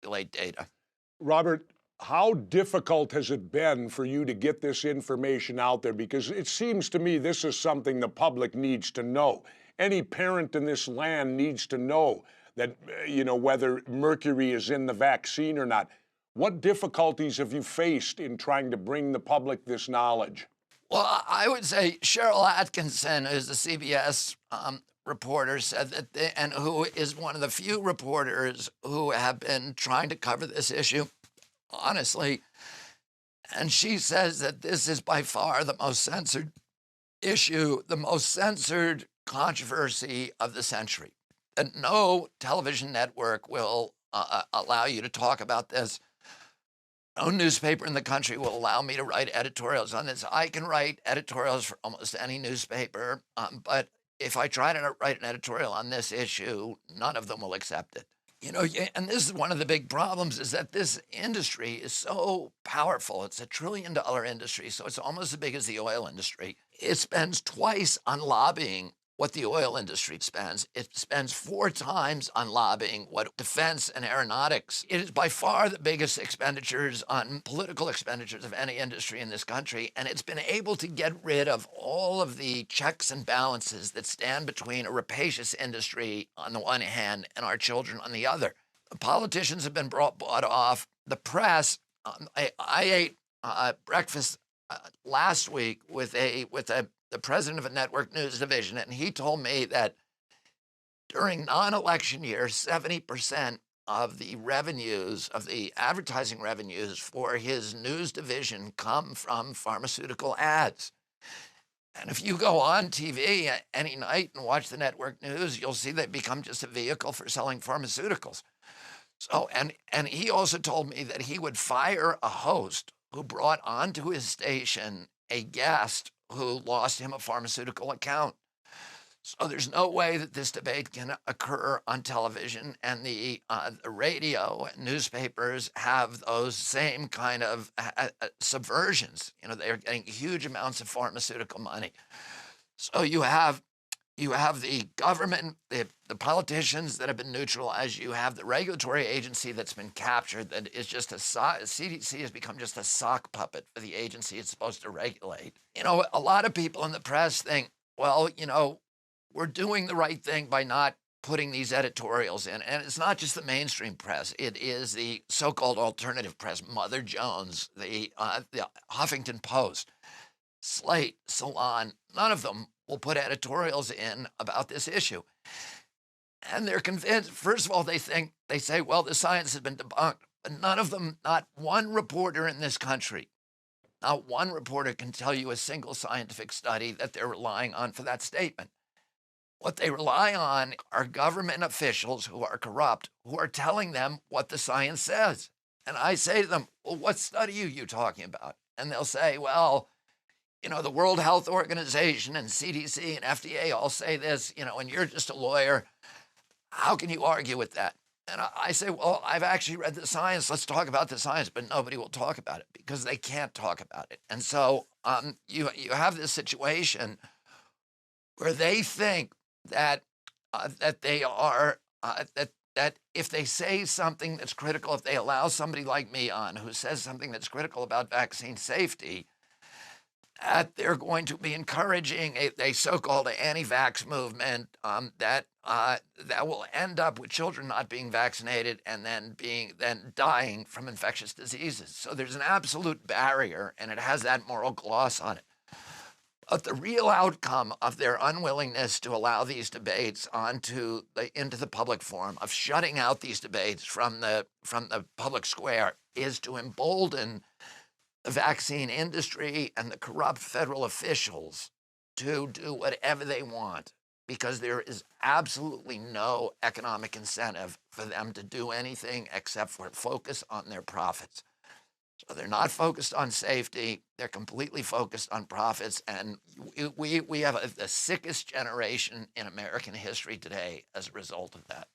manipulate data. Robert, how difficult has it been for you to get this information out there? Because it seems to me this is something the public needs to know. Any parent in this land needs to know that, whether mercury is in the vaccine or not. What difficulties have you faced in trying to bring the public this knowledge? Well, I would say Cheryl Atkinson, who's the CBS reporter, said that, and who is one of the few reporters who have been trying to cover this issue honestly. And she says that this is by far the most censored issue, the most censored controversy of the century. And no television network will allow you to talk about this. No newspaper in the country will allow me to write editorials on this. I can write editorials for almost any newspaper, but if I try to write an editorial on this issue, none of them will accept it. And this is one of the big problems, is that this industry is so powerful. It's a $1 trillion industry, so it's almost as big as the oil industry. It spends twice on lobbying what the oil industry spends. It spends 4 times on lobbying what defense and aeronautics. It is by far the biggest expenditures on political expenditures of any industry in this country, and it's been able to get rid of all of the checks and balances that stand between a rapacious industry on the one hand and our children on the other. The politicians have been bought off. The press, I ate breakfast last week with the president of a network news division, and he told me that during non-election years, 70% of the revenues, of the advertising revenues for his news division come from pharmaceutical ads. And if you go on TV any night and watch the network news, you'll see they become just a vehicle for selling pharmaceuticals. So, and he also told me that he would fire a host who brought onto his station a guest who lost him a pharmaceutical account. So there's no way that this debate can occur on television, and the radio and newspapers have those same kind of subversions. They're getting huge amounts of pharmaceutical money. So you have the government, the politicians that have been neutralized. You have the regulatory agency that's been captured, that is just CDC has become just a sock puppet for the agency it's supposed to regulate. A lot of people in the press think, well, we're doing the right thing by not putting these editorials in. And it's not just the mainstream press. It is the so-called alternative press, Mother Jones, the Huffington Post, Slate, Salon. None of them will put editorials in about this issue. And they're convinced, first of all, they say, well, the science has been debunked. But none of them, not one reporter in this country, not one reporter can tell you a single scientific study that they're relying on for that statement. What they rely on are government officials who are corrupt, who are telling them what the science says. And I say to them, well, what study are you talking about? And they'll say, well, the World Health Organization and CDC and FDA all say this, and you're just a lawyer. How can you argue with that? And I say, well, I've actually read the science. Let's talk about the science. But nobody will talk about it because they can't talk about it. And so you have this situation where they think that they are that if they say something that's critical, if they allow somebody like me on who says something that's critical about vaccine safety, that they're going to be encouraging a so-called anti-vax movement that will end up with children not being vaccinated and then dying from infectious diseases. So there's an absolute barrier, and it has that moral gloss on it. But the real outcome of their unwillingness to allow these debates into the public forum, of shutting out these debates from the public square, is to embolden the vaccine industry and the corrupt federal officials to do whatever they want, because there is absolutely no economic incentive for them to do anything except for focus on their profits. So they're not focused on safety. They're completely focused on profits. And we have the sickest generation in American history today as a result of that.